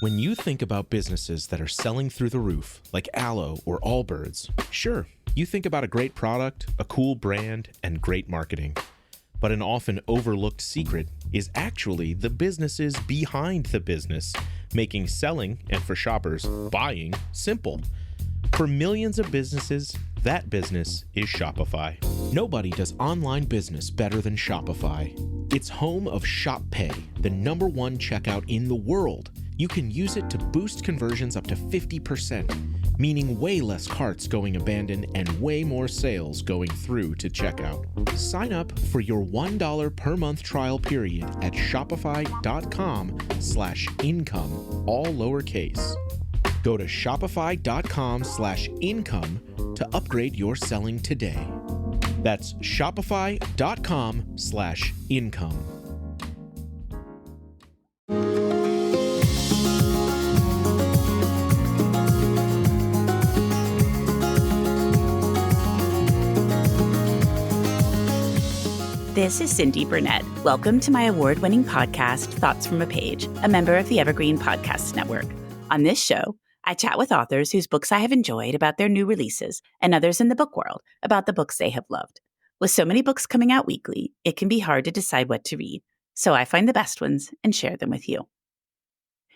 When you think about businesses that are selling through the roof, like Aloe or Allbirds, sure, you think about a great product, a cool brand, and great marketing. But an often overlooked secret is actually the businesses behind the business, making selling, and for shoppers, buying, simple. For millions of businesses, that business is Shopify. Nobody does online business better than Shopify. It's home of Shop Pay, the #1 checkout in the world. You can use it to boost conversions up to 50%, meaning way less carts going abandoned and way more sales going through to checkout. Sign up for your $1 per month trial period at shopify.com/income, all lowercase. Go to shopify.com/income to upgrade your selling today. That's shopify.com/income. This is Cindy Burnett. Welcome to my award-winning podcast, Thoughts from a Page, a member of the Evergreen Podcast Network. On this show, I chat with authors whose books I have enjoyed about their new releases and others in the book world about the books they have loved. With so many books coming out weekly, it can be hard to decide what to read, so I find the best ones and share them with you.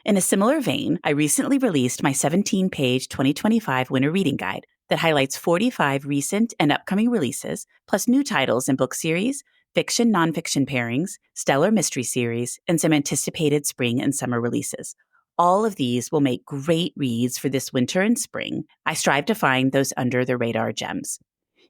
In a similar vein, I recently released my 17-page 2025 Winter Reading Guide that highlights 45 recent and upcoming releases, plus new titles in book series, fiction, nonfiction pairings, stellar mystery series, and some anticipated spring and summer releases. All of these will make great reads for this winter and spring. I strive to find those under-the-radar gems.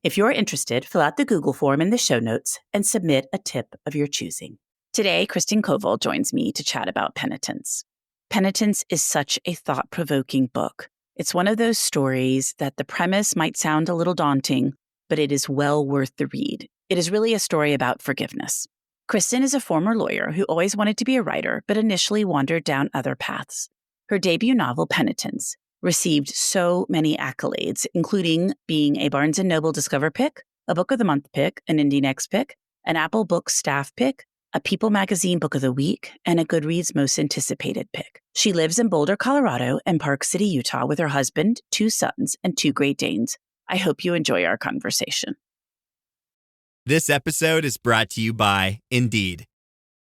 If you're interested, fill out the Google form in the show notes and submit a tip of your choosing. Today, Kristin Koval joins me to chat about Penitence. Penitence is such a thought-provoking book. It's one of those stories that the premise might sound a little daunting, but it is well worth the read. It is really a story about forgiveness. Kristin is a former lawyer who always wanted to be a writer, but initially wandered down other paths. Her debut novel, Penitence, received so many accolades, including being a Barnes & Noble Discover pick, a Book of the Month pick, an Indie Next pick, an Apple Books staff pick, a People Magazine Book of the Week, and a Goodreads Most Anticipated pick. She lives in Boulder, Colorado, and Park City, Utah, with her husband, 2 sons, and 2 Great Danes. I hope you enjoy our conversation. This episode is brought to you by Indeed.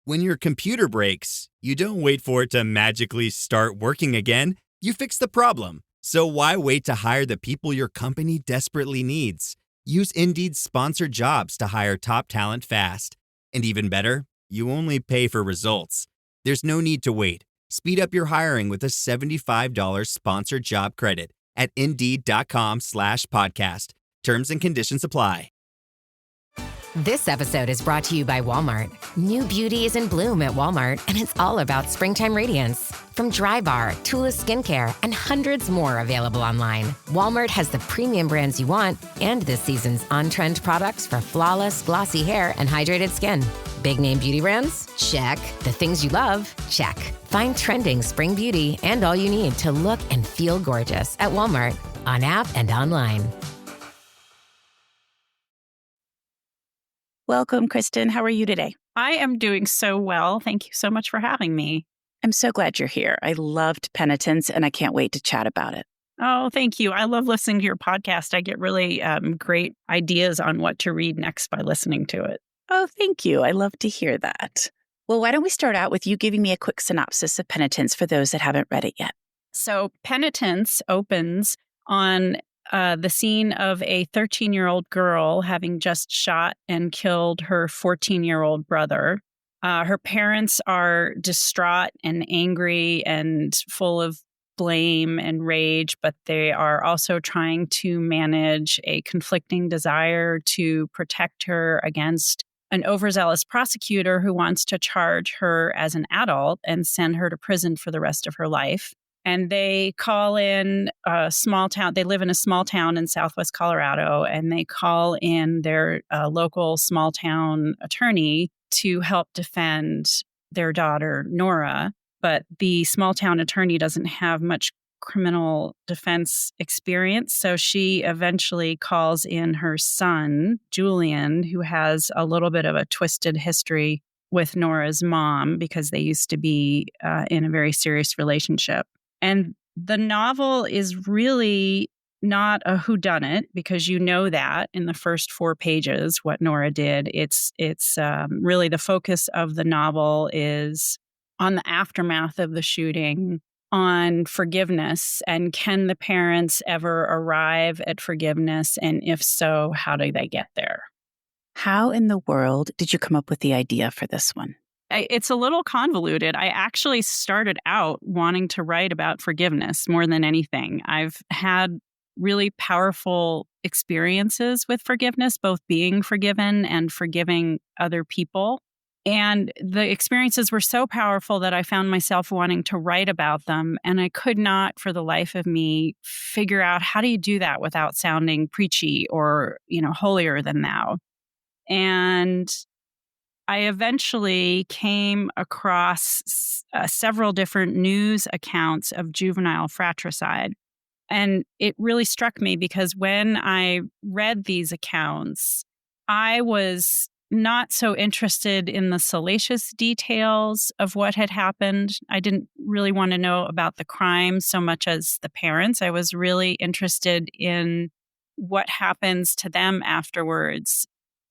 When your computer breaks, you don't wait for it to magically start working again. You fix the problem. So why wait to hire the people your company desperately needs? Use Indeed's sponsored jobs to hire top talent fast. And even better, you only pay for results. There's no need to wait. Speed up your hiring with a $75 sponsored job credit at Indeed.com/podcast. Terms and conditions apply. This episode is brought to you by Walmart. New beauty is in bloom at Walmart, and it's all about springtime radiance. From Drybar, Tula Skincare, and hundreds more available online, Walmart has the premium brands you want and this season's on-trend products for flawless, glossy hair and hydrated skin. Big name beauty brands? Check. The things you love? Check. Find trending spring beauty and all you need to look and feel gorgeous at Walmart, on app and online. Welcome, Kristin. How are you today? I am doing so well. Thank you so much for having me. I'm so glad you're here. I loved Penitence, and I can't wait to chat about it. Oh, thank you. I love listening to your podcast. I get really great ideas on what to read next by listening to it. Oh, thank you. I love to hear that. Well, why don't we start out with you giving me a quick synopsis of Penitence for those that haven't read it yet? So Penitence opens on the scene of a 13-year-old girl having just shot and killed her 14-year-old brother. Her parents are distraught and angry and full of blame and rage, but they are also trying to manage a conflicting desire to protect her against an overzealous prosecutor who wants to charge her as an adult and send her to prison for the rest of her life. And they call in a small town. They live in a small town in Southwest Colorado, and they call in their local small town attorney to help defend their daughter, Nora. But the small town attorney doesn't have much criminal defense experience. So she eventually calls in her son, Julian, who has a little bit of a twisted history with Nora's mom because they used to be in a very serious relationship. And the novel is really not a whodunit because you know that in the first 4 pages what Nora did. It's really the focus of the novel is on the aftermath of the shooting, on forgiveness, and can the parents ever arrive at forgiveness? And if so, how do they get there? How in the world did you come up with the idea for this one? It's a little convoluted. I actually started out wanting to write about forgiveness more than anything. I've had really powerful experiences with forgiveness, both being forgiven and forgiving other people. And the experiences were so powerful that I found myself wanting to write about them. And I could not, for the life of me, figure out how do you do that without sounding preachy or, holier than thou. And I eventually came across several different news accounts of juvenile fratricide. And it really struck me because when I read these accounts, I was not so interested in the salacious details of what had happened. I didn't really want to know about the crime so much as the parents. I was really interested in what happens to them afterwards.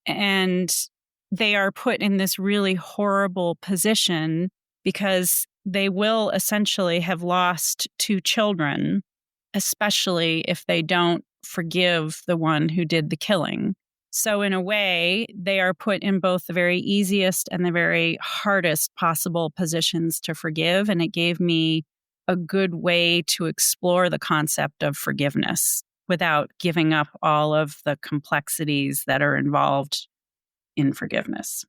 And they are put in this really horrible position because they will essentially have lost 2 children, especially if they don't forgive the one who did the killing. So in a way, they are put in both the very easiest and the very hardest possible positions to forgive. And it gave me a good way to explore the concept of forgiveness without giving up all of the complexities that are involved in forgiveness.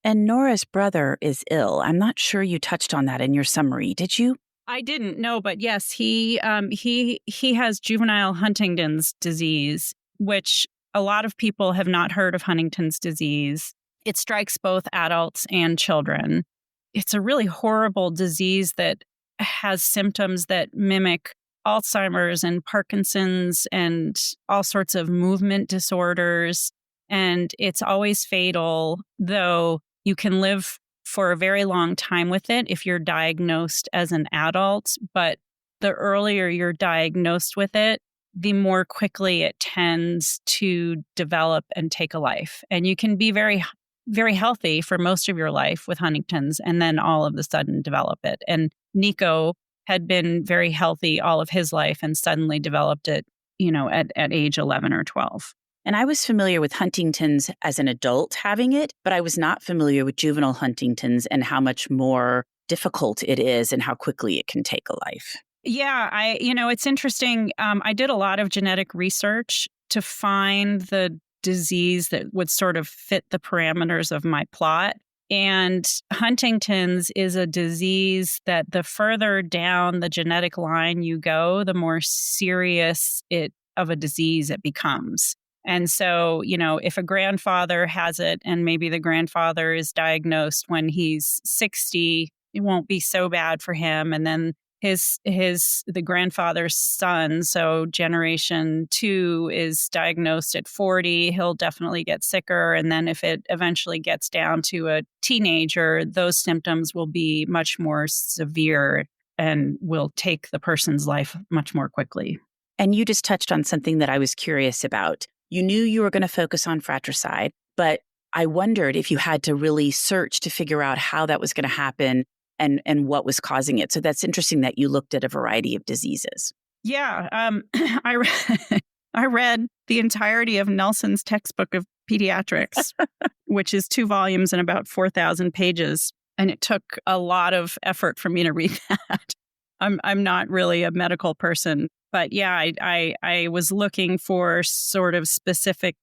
And Nora's brother is ill. I'm not sure you touched on that in your summary. Did you? I didn't know, but yes, he has juvenile Huntington's disease, which a lot of people have not heard of Huntington's disease. It strikes both adults and children. It's a really horrible disease that has symptoms that mimic Alzheimer's and Parkinson's and all sorts of movement disorders. And it's always fatal, though you can live for a very long time with it if you're diagnosed as an adult. But the earlier you're diagnosed with it, the more quickly it tends to develop and take a life. And you can be very, very healthy for most of your life with Huntington's and then all of a sudden develop it. And Nico had been very healthy all of his life and suddenly developed it, at age 11 or 12. And I was familiar with Huntington's as an adult having it, but I was not familiar with juvenile Huntington's and how much more difficult it is and how quickly it can take a life. Yeah, it's interesting. I did a lot of genetic research to find the disease that would sort of fit the parameters of my plot. And Huntington's is a disease that the further down the genetic line you go, the more serious of a disease it becomes. And so, if a grandfather has it and maybe the grandfather is diagnosed when he's 60, it won't be so bad for him. And then the grandfather's son, so generation 2, is diagnosed at 40, he'll definitely get sicker. And then if it eventually gets down to a teenager, those symptoms will be much more severe and will take the person's life much more quickly. And you just touched on something that I was curious about. You knew you were going to focus on fratricide, but I wondered if you had to really search to figure out how that was going to happen and what was causing it. So that's interesting that you looked at a variety of diseases. Yeah. I read the entirety of Nelson's textbook of pediatrics, which is 2 volumes and about 4,000 pages. And it took a lot of effort for me to read that. I'm not really a medical person. But yeah, I was looking for sort of specific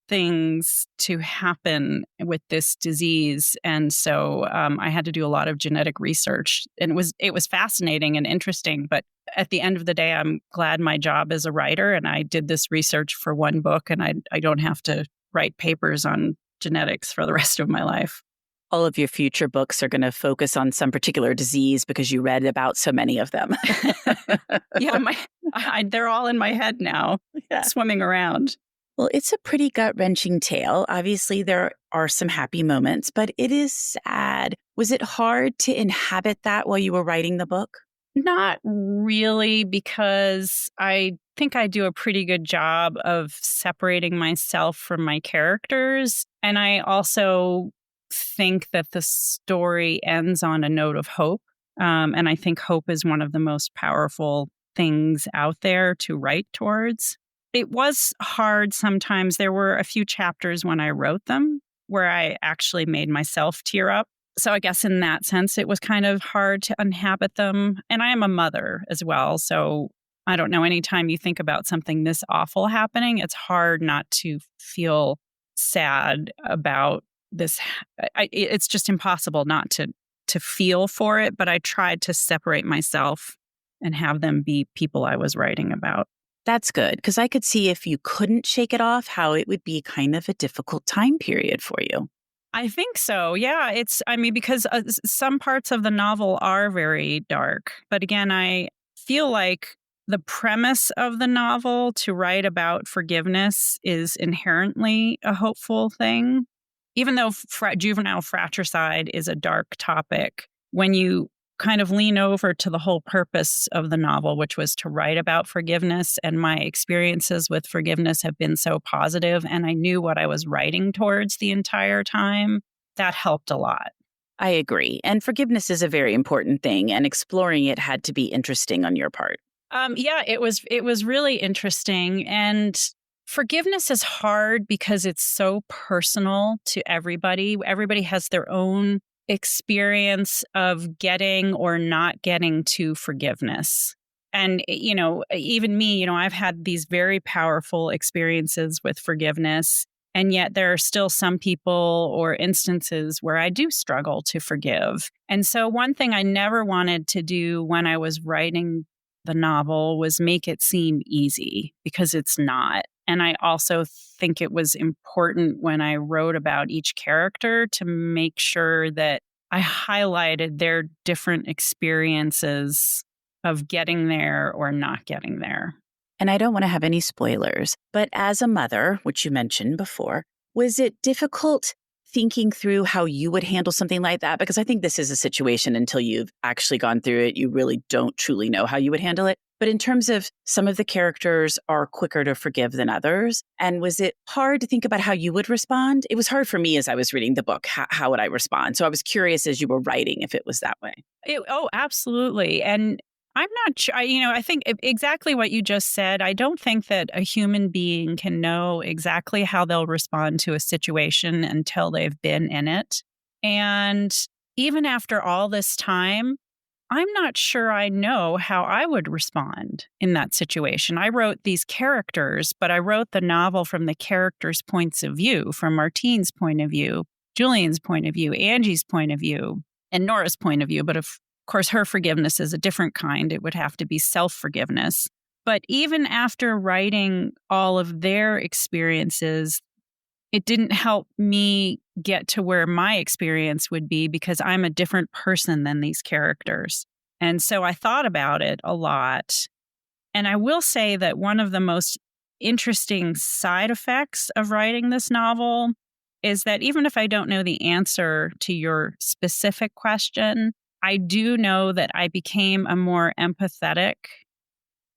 things to happen with this disease. And so I had to do a lot of genetic research. And it was fascinating and interesting. But at the end of the day, I'm glad my job as a writer. And I did this research for one book. And I don't have to write papers on genetics for the rest of my life. All of your future books are going to focus on some particular disease because you read about so many of them. Yeah, they're all in my head now, swimming around. Well, it's a pretty gut-wrenching tale. Obviously, there are some happy moments, but it is sad. Was it hard to inhabit that while you were writing the book? Not really, because I think I do a pretty good job of separating myself from my characters. And I also think that the story ends on a note of hope. And I think hope is one of the most powerful things out there to write towards. It was hard sometimes. There were a few chapters when I wrote them where I actually made myself tear up. So I guess in that sense, it was kind of hard to inhabit them. And I am a mother as well. So I don't know, anytime you think about something this awful happening, it's hard not to feel sad about this. It's just impossible not to feel for it. But I tried to separate myself and have them be people I was writing about. That's good, because I could see if you couldn't shake it off, how it would be kind of a difficult time period for you. I think so. Yeah. Because some parts of the novel are very dark. But again, I feel like the premise of the novel to write about forgiveness is inherently a hopeful thing. Even though juvenile fratricide is a dark topic, when you kind of lean over to the whole purpose of the novel, which was to write about forgiveness, and my experiences with forgiveness have been so positive, and I knew what I was writing towards the entire time, that helped a lot. I agree. And forgiveness is a very important thing, and exploring it had to be interesting on your part. Yeah, it was really interesting. And forgiveness is hard because it's so personal to everybody. Everybody has their own experience of getting or not getting to forgiveness. And, even me, I've had these very powerful experiences with forgiveness. And yet there are still some people or instances where I do struggle to forgive. And so one thing I never wanted to do when I was writing the novel was make it seem easy, because it's not. And I also think it was important when I wrote about each character to make sure that I highlighted their different experiences of getting there or not getting there. And I don't want to have any spoilers, but as a mother, which you mentioned before, was it difficult thinking through how you would handle something like that? Because I think this is a situation, until you've actually gone through it, you really don't truly know how you would handle it. But in terms of some of the characters are quicker to forgive than others. And was it hard to think about how you would respond? It was hard for me as I was reading the book. How would I respond? So I was curious as you were writing if it was that way. Absolutely. And I'm not sure, I think exactly what you just said. I don't think that a human being can know exactly how they'll respond to a situation until they've been in it. And even after all this time, I'm not sure I know how I would respond in that situation. I wrote these characters, but I wrote the novel from the characters' points of view, from Martine's point of view, Julian's point of view, Angie's point of view, and Nora's point of view. But of course, her forgiveness is a different kind. It would have to be self-forgiveness. But even after writing all of their experiences, it didn't help me get to where my experience would be, because I'm a different person than these characters. And so I thought about it a lot. And I will say that one of the most interesting side effects of writing this novel is that even if I don't know the answer to your specific question, I do know that I became a more empathetic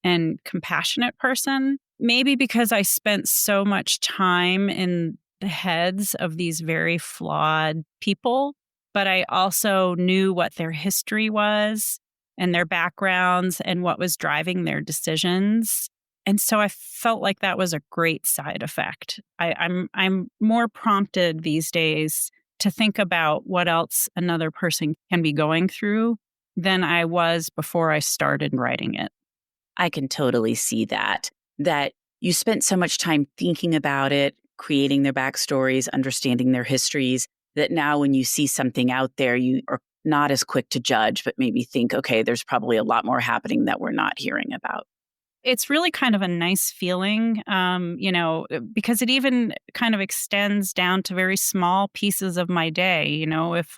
and compassionate person, maybe because I spent so much time in the heads of these very flawed people, but I also knew what their history was and their backgrounds and what was driving their decisions. And so I felt like that was a great side effect. I'm more prompted these days to think about what else another person can be going through than I was before I started writing it. I can totally see that you spent so much time thinking about it, creating their backstories, understanding their histories, that now when you see something out there, you are not as quick to judge, but maybe think, okay, there's probably a lot more happening that we're not hearing about. It's really kind of a nice feeling, because it even kind of extends down to very small pieces of my day. If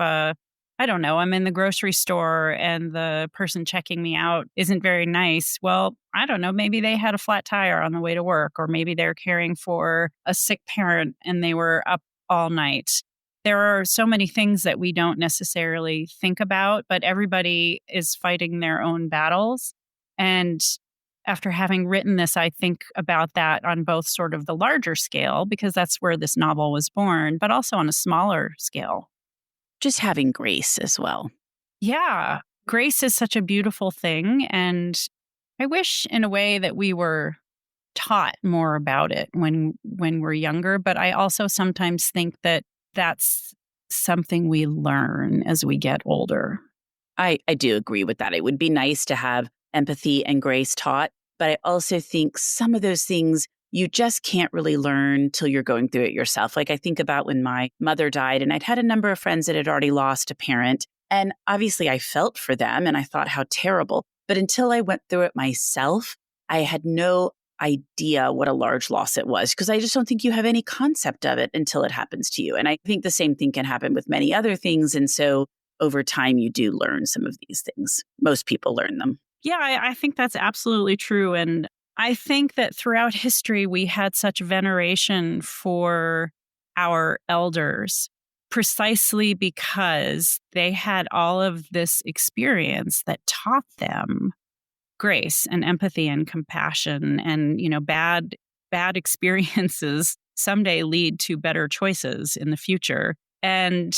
I don't know, I'm in the grocery store and the person checking me out isn't very nice. Well, I don't know, maybe they had a flat tire on the way to work, or maybe they're caring for a sick parent and they were up all night. There are so many things that we don't necessarily think about, but everybody is fighting their own battles. And after having written this, I think about that on both sort of the larger scale, because that's where this novel was born, but also on a smaller scale. Just having grace as well. Yeah, grace is such a beautiful thing. And I wish in a way that we were taught more about it when we're younger. But I also sometimes think that that's something we learn as we get older. I do agree with that. It would be nice to have empathy and grace taught, but I also think some of those things you just can't really learn till you're going through it yourself. Like I think about when my mother died, and I'd had a number of friends that had already lost a parent. And obviously I felt for them and I thought how terrible. But until I went through it myself, I had no idea what a large loss it was, because I just don't think you have any concept of it until it happens to you. And I think the same thing can happen with many other things. And so over time, you do learn some of these things. Most people learn them. Yeah, I think that's absolutely true. And I think that throughout history, we had such veneration for our elders precisely because they had all of this experience that taught them grace and empathy and compassion. And, bad experiences someday lead to better choices in the future. And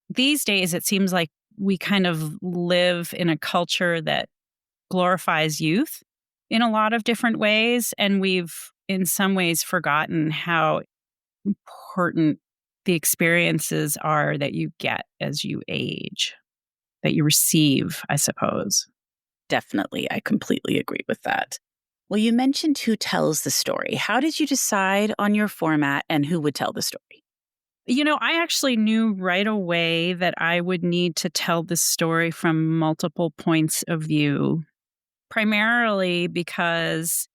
these days, it seems like we kind of live in a culture that glorifies youth in a lot of different ways. And we've, in some ways, forgotten how important the experiences are that you get as you age, that you receive, I suppose. Definitely. I completely agree with that. Well, you mentioned who tells the story. How did you decide on your format and who would tell the story? I actually knew right away that I would need to tell this story from multiple points of view, primarily because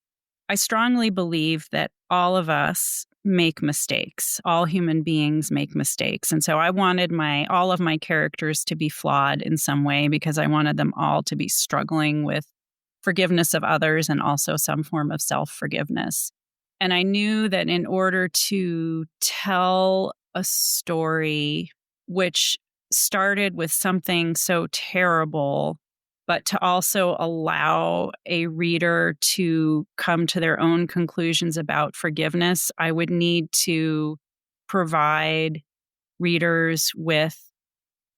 I strongly believe that all of us make mistakes. All human beings make mistakes. And so I wanted all of my characters to be flawed in some way, because I wanted them all to be struggling with forgiveness of others and also some form of self-forgiveness. And I knew that in order to tell a story which started with something so terrible, but to also allow a reader to come to their own conclusions about forgiveness, I would need to provide readers with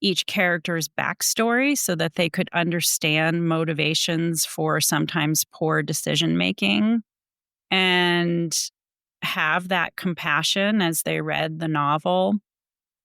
each character's backstory so that they could understand motivations for sometimes poor decision making and have that compassion as they read the novel.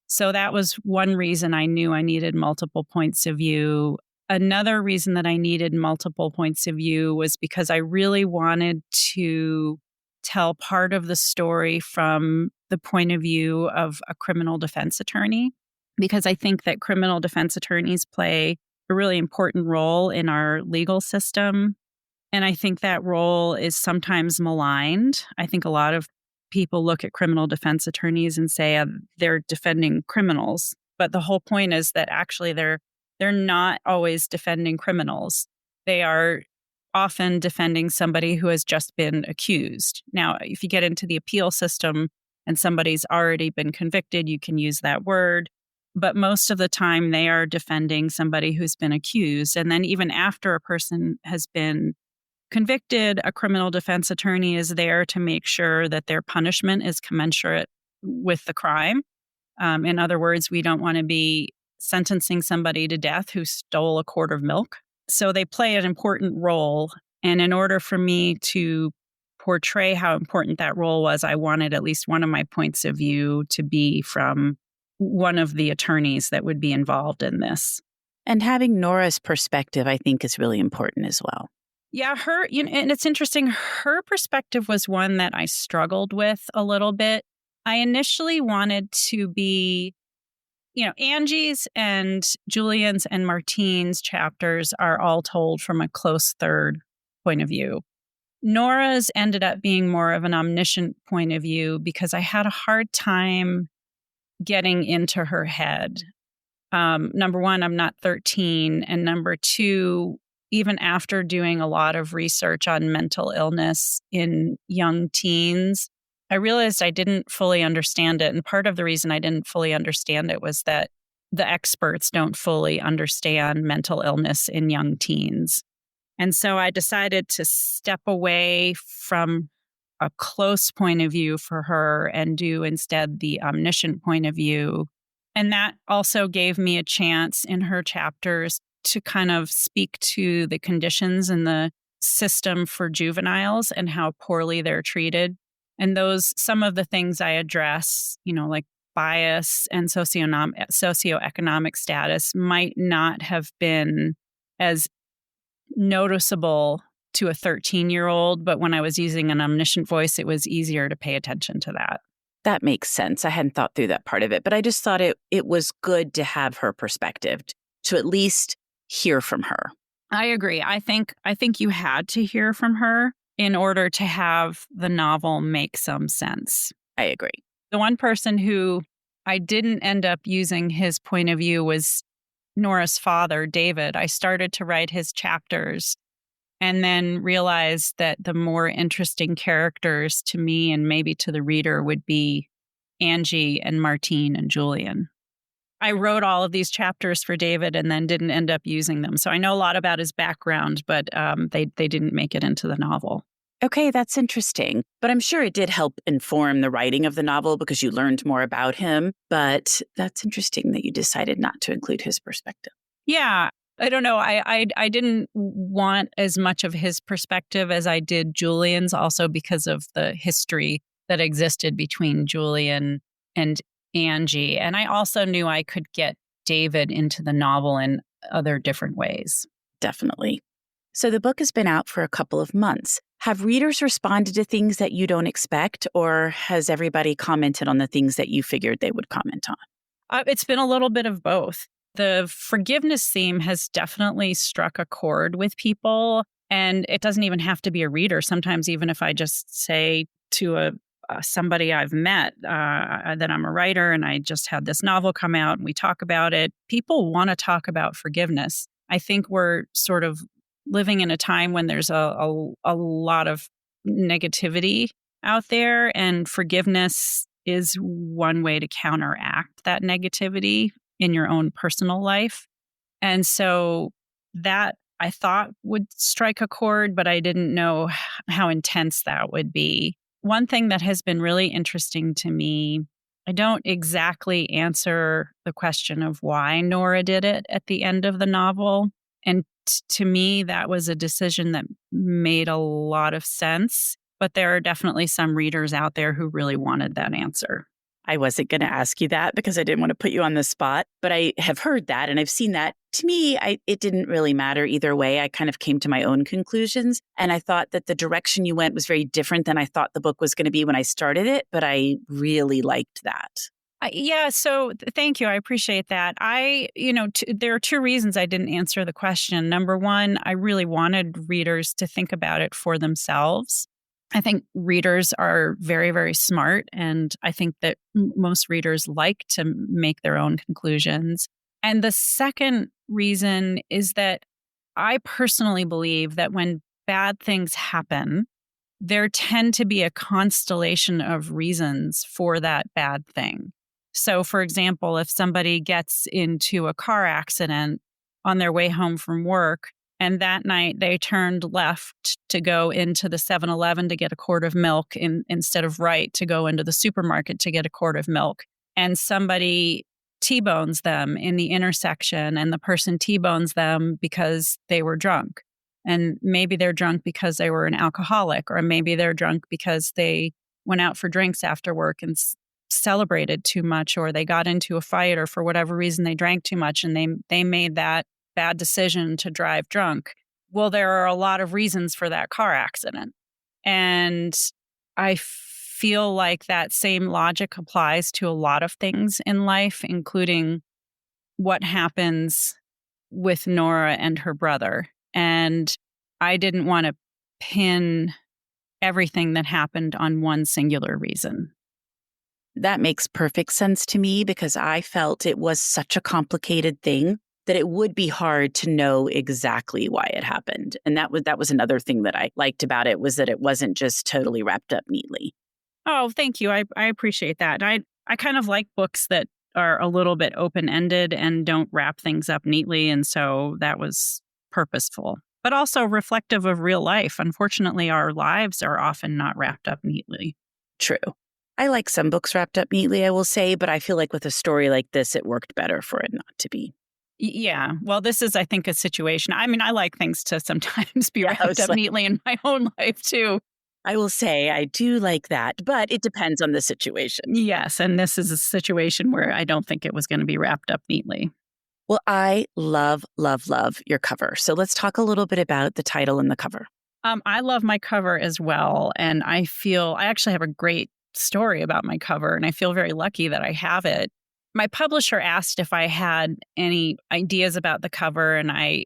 So that was one reason I knew I needed multiple points of view. Another reason that I needed multiple points of view was because I really wanted to tell part of the story from the point of view of a criminal defense attorney, because I think that criminal defense attorneys play a really important role in our legal system. And I think that role is sometimes maligned. I think a lot of people look at criminal defense attorneys and say they're defending criminals. But the whole point is that actually they're not always defending criminals. They are often defending somebody who has just been accused. Now, if you get into the appeal system and somebody's already been convicted, you can use that word. But most of the time, they are defending somebody who's been accused. And then even after a person has been convicted, a criminal defense attorney is there to make sure that their punishment is commensurate with the crime. In other words, we don't want to be sentencing somebody to death who stole a quart of milk. So they play an important role. And in order for me to portray how important that role was, I wanted at least one of my points of view to be from one of the attorneys that would be involved in this. And having Nora's perspective, I think, is really important as well. Yeah, and it's interesting. Her perspective was one that I struggled with a little bit. I initially wanted to be, Angie's and Julian's and Martine's chapters are all told from a close third point of view. Nora's ended up being more of an omniscient point of view because I had a hard time getting into her head. Number one, I'm not 13. And number two, even after doing a lot of research on mental illness in young teens, I realized I didn't fully understand it. And part of the reason I didn't fully understand it was that the experts don't fully understand mental illness in young teens. And so I decided to step away from a close point of view for her and do instead the omniscient point of view. And that also gave me a chance in her chapters to kind of speak to the conditions in the system for juveniles and how poorly they're treated. And some of the things I address, like bias and socioeconomic status might not have been as noticeable to a 13-year-old, but when I was using an omniscient voice, it was easier to pay attention to that. That makes sense. I hadn't thought through that part of it, but I just thought it was good to have her perspective, to at least hear from her. I agree. I think you had to hear from her in order to have the novel make some sense. I agree. The one person who I didn't end up using his point of view was Nora's father, David. I started to write his chapters and then realized that the more interesting characters to me and maybe to the reader would be Angie and Martine and Julian. I wrote all of these chapters for David and then didn't end up using them. So I know a lot about his background, but they didn't make it into the novel. Okay, that's interesting. But I'm sure it did help inform the writing of the novel because you learned more about him. But that's interesting that you decided not to include his perspective. Yeah, I don't know. I didn't want as much of his perspective as I did Julian's, also because of the history that existed between Julian and Angie. And I also knew I could get David into the novel in other different ways. Definitely. So the book has been out for a couple of months. Have readers responded to things that you don't expect, or has everybody commented on the things that you figured they would comment on? It's been a little bit of both. The forgiveness theme has definitely struck a chord with people, and it doesn't even have to be a reader. Sometimes even if I just say to somebody I've met that I'm a writer and I just had this novel come out and we talk about it, people want to talk about forgiveness. I think we're sort of living in a time when there's a lot of negativity out there, and forgiveness is one way to counteract that negativity in your own personal life. And so that I thought would strike a chord, but I didn't know how intense that would be. One thing that has been really interesting to me, I don't exactly answer the question of why Nora did it at the end of the novel. And to me, that was a decision that made a lot of sense. But there are definitely some readers out there who really wanted that answer. I wasn't going to ask you that because I didn't want to put you on the spot, but I have heard that and I've seen that. To me, it didn't really matter either way. I kind of came to my own conclusions, and I thought that the direction you went was very different than I thought the book was going to be when I started it, but I really liked that. Yeah, so thank you. I appreciate that. There are two reasons I didn't answer the question. Number one, I really wanted readers to think about it for themselves. I think readers are very, very smart, and I think that most readers like to make their own conclusions. And the second reason is that I personally believe that when bad things happen, there tend to be a constellation of reasons for that bad thing. So, for example, if somebody gets into a car accident on their way home from work, and that night they turned left to go into the 7-Eleven to get a quart of milk instead of right to go into the supermarket to get a quart of milk, and somebody T-bones them in the intersection, and the person T-bones them because they were drunk. And maybe they're drunk because they were an alcoholic, or maybe they're drunk because they went out for drinks after work and celebrated too much, or they got into a fight, or for whatever reason they drank too much and they made that bad decision to drive drunk. Well, there are a lot of reasons for that car accident. And I feel like that same logic applies to a lot of things in life, including what happens with Nora and her brother. And I didn't want to pin everything that happened on one singular reason. That makes perfect sense to me because I felt it was such a complicated thing that it would be hard to know exactly why it happened. And that was another thing that I liked about it, was that it wasn't just totally wrapped up neatly. Oh, thank you. I appreciate that. I kind of like books that are a little bit open-ended and don't wrap things up neatly. And so that was purposeful, but also reflective of real life. Unfortunately, our lives are often not wrapped up neatly. True. I like some books wrapped up neatly, I will say, but I feel like with a story like this, it worked better for it not to be. Yeah. Well, this is, I think, a situation. I mean, I like things to sometimes be wrapped up neatly in my own life, too. I will say I do like that, but it depends on the situation. Yes. And this is a situation where I don't think it was going to be wrapped up neatly. Well, I love, love, love your cover. So let's talk a little bit about the title and the cover. I love my cover as well. And I actually have a great story about my cover, and I feel very lucky that I have it. My publisher asked if I had any ideas about the cover, and I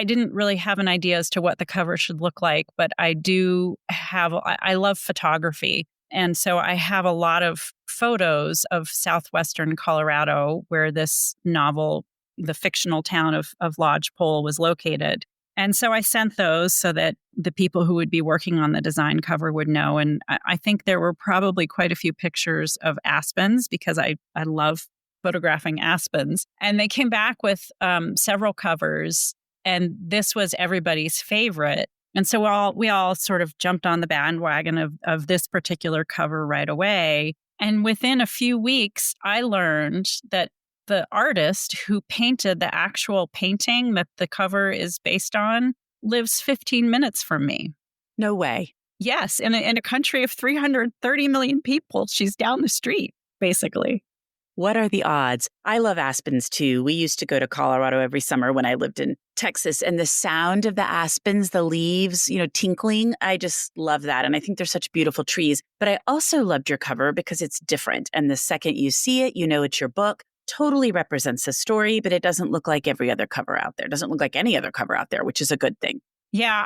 didn't really have an idea as to what the cover should look like, but I love photography. And so I have a lot of photos of southwestern Colorado where this novel, the fictional town of Lodgepole, was located. And so I sent those so that the people who would be working on the design cover would know. And I think there were probably quite a few pictures of aspens because I love photographing aspens. And they came back with several covers, and this was everybody's favorite. And so we all sort of jumped on the bandwagon of this particular cover right away. And within a few weeks, I learned that the artist who painted the actual painting that the cover is based on lives 15 minutes from me. No way. Yes, in a country of 330 million people, she's down the street, basically. What are the odds? I love aspens too. We used to go to Colorado every summer when I lived in Texas, and the sound of the aspens, the leaves, tinkling, I just love that. And I think they're such beautiful trees. But I also loved your cover because it's different. And the second you see it, you know it's your book. Totally represents the story, but it doesn't look like every other cover out there. It doesn't look like any other cover out there, which is a good thing. Yeah,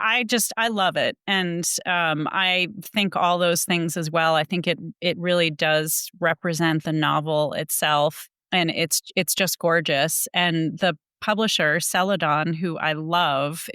I love it. And I think all those things as well. I think it really does represent the novel itself. And it's just gorgeous. And the publisher, Celadon, who I love,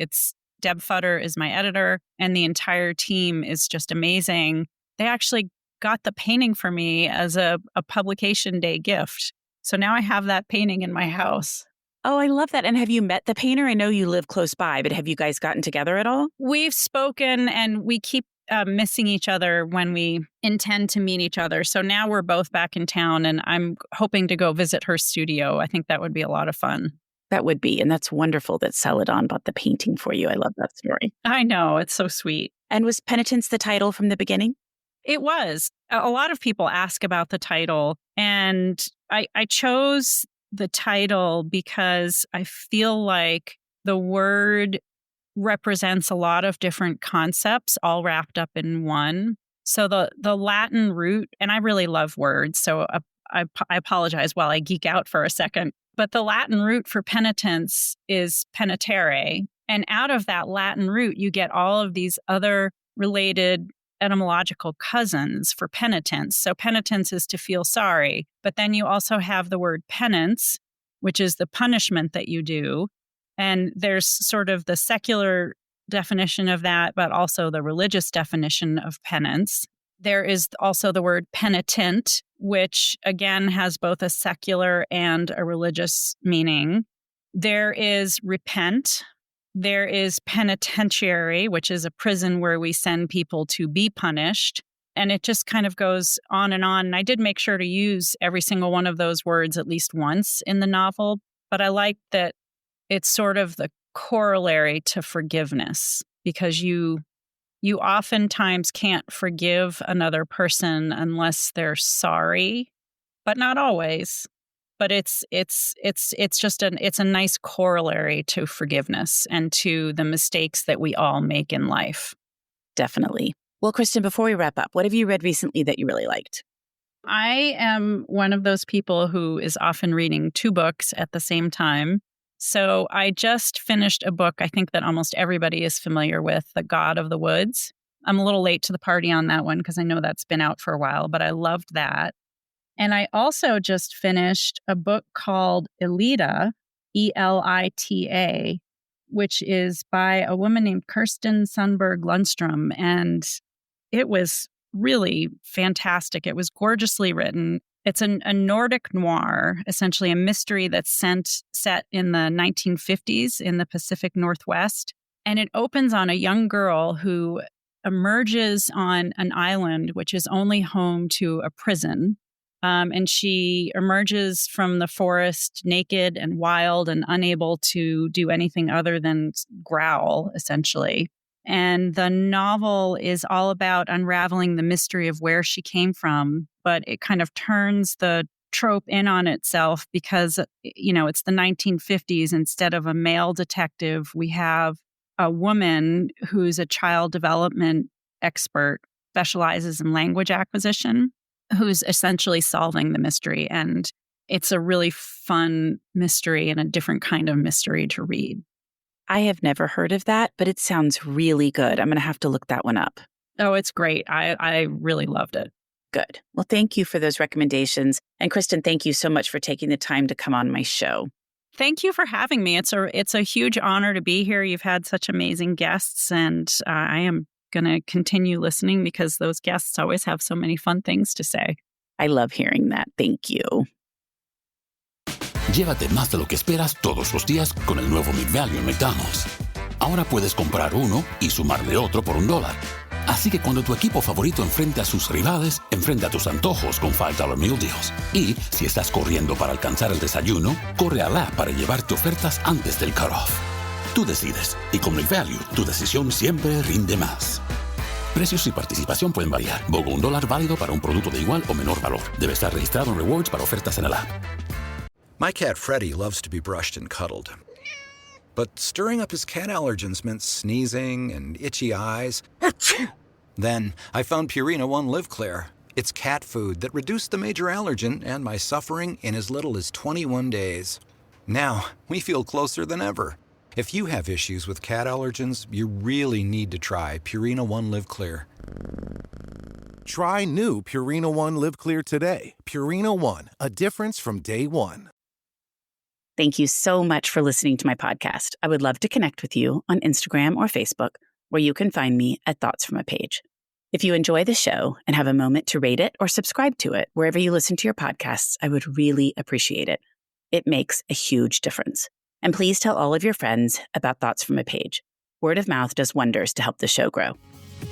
Deb Futter is my editor, and the entire team is just amazing. They actually got the painting for me as a publication day gift. So now I have that painting in my house. Oh, I love that. And have you met the painter? I know you live close by, but have you guys gotten together at all? We've spoken, and we keep missing each other when we intend to meet each other. So now we're both back in town, and I'm hoping to go visit her studio. I think that would be a lot of fun. That would be. And that's wonderful that Celadon bought the painting for you. I love that story. I know. It's so sweet. And was Penitence the title from the beginning? It was. A lot of people ask about the title, and I chose the title because I feel like the word represents a lot of different concepts all wrapped up in one. So the Latin root, and I really love words, so I apologize while I geek out for a second, but the Latin root for penitence is penitere. And out of that Latin root, you get all of these other related etymological cousins for penitence. So penitence is to feel sorry, but then you also have the word penance, which is the punishment that you do. And there's sort of the secular definition of that, but also the religious definition of penance. There is also the word penitent, which again has both a secular and a religious meaning. There is repent. There is penitentiary, which is a prison where we send people to be punished. And it just kind of goes on. And I did make sure to use every single one of those words at least once in the novel. But I like that it's sort of the corollary to forgiveness, because you oftentimes can't forgive another person unless they're sorry, but not always. But it's just a nice corollary to forgiveness and to the mistakes that we all make in life. Definitely. Well, Kristin, before we wrap up, what have you read recently that you really liked? I am one of those people who is often reading 2 books at the same time. So I just finished a book I think that almost everybody is familiar with, The God of the Woods. I'm a little late to the party on that one because I know that's been out for a while, but I loved that. And I also just finished a book called Elita, Elita, which is by a woman named Kirsten Sundberg Lunstrum. And it was really fantastic. It was gorgeously written. It's a Nordic noir, essentially a mystery that's set in the 1950s in the Pacific Northwest. And it opens on a young girl who emerges on an island, which is only home to a prison. And she emerges from the forest naked and wild and unable to do anything other than growl, essentially. And the novel is all about unraveling the mystery of where she came from, but it kind of turns the trope in on itself because, it's the 1950s. Instead of a male detective, we have a woman who's a child development expert, specializes in language acquisition, who's essentially solving the mystery. And it's a really fun mystery and a different kind of mystery to read. I have never heard of that, but it sounds really good. I'm going to have to look that one up. Oh, it's great. I really loved it. Good. Well, thank you for those recommendations. And Kristin, thank you so much for taking the time to come on my show. Thank you for having me. It's a huge honor to be here. You've had such amazing guests, and I am going to continue listening because those guests always have so many fun things to say. I love hearing that. Thank you. Llévate más de lo que esperas todos los días con el nuevo McValue en McDonald's. Ahora puedes comprar uno y sumarle otro por $1. Así que cuando tu equipo favorito enfrente a sus rivales, enfrenta tus antojos con $5 Meal Deals. Y si estás corriendo para alcanzar el desayuno, corre al app para llevarte ofertas antes del cutoff. Tú decides, y con McValue, tu decisión siempre rinde más. Precios y participación pueden variar. BOGO $1 válido para un producto de igual o menor valor. Debe estar registrado en Rewards para ofertas en el app. My cat Freddie loves to be brushed and cuddled. But stirring up his cat allergens meant sneezing and itchy eyes. Then I found Purina One Live Clear. It's cat food that reduced the major allergen and my suffering in as little as 21 days. Now, we feel closer than ever. If you have issues with cat allergens, you really need to try Purina One Live Clear. Try new Purina One Live Clear today. Purina One, a difference from day one. Thank you so much for listening to my podcast. I would love to connect with you on Instagram or Facebook, where you can find me at Thoughts from a Page. If you enjoy the show and have a moment to rate it or subscribe to it wherever you listen to your podcasts, I would really appreciate it. It makes a huge difference. And please tell all of your friends about Thoughts from a Page. Word of mouth does wonders to help the show grow.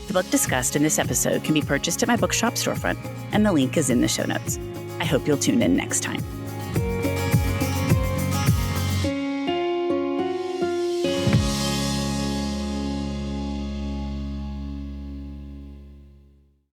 The book discussed in this episode can be purchased at my bookshop storefront, and the link is in the show notes. I hope you'll tune in next time.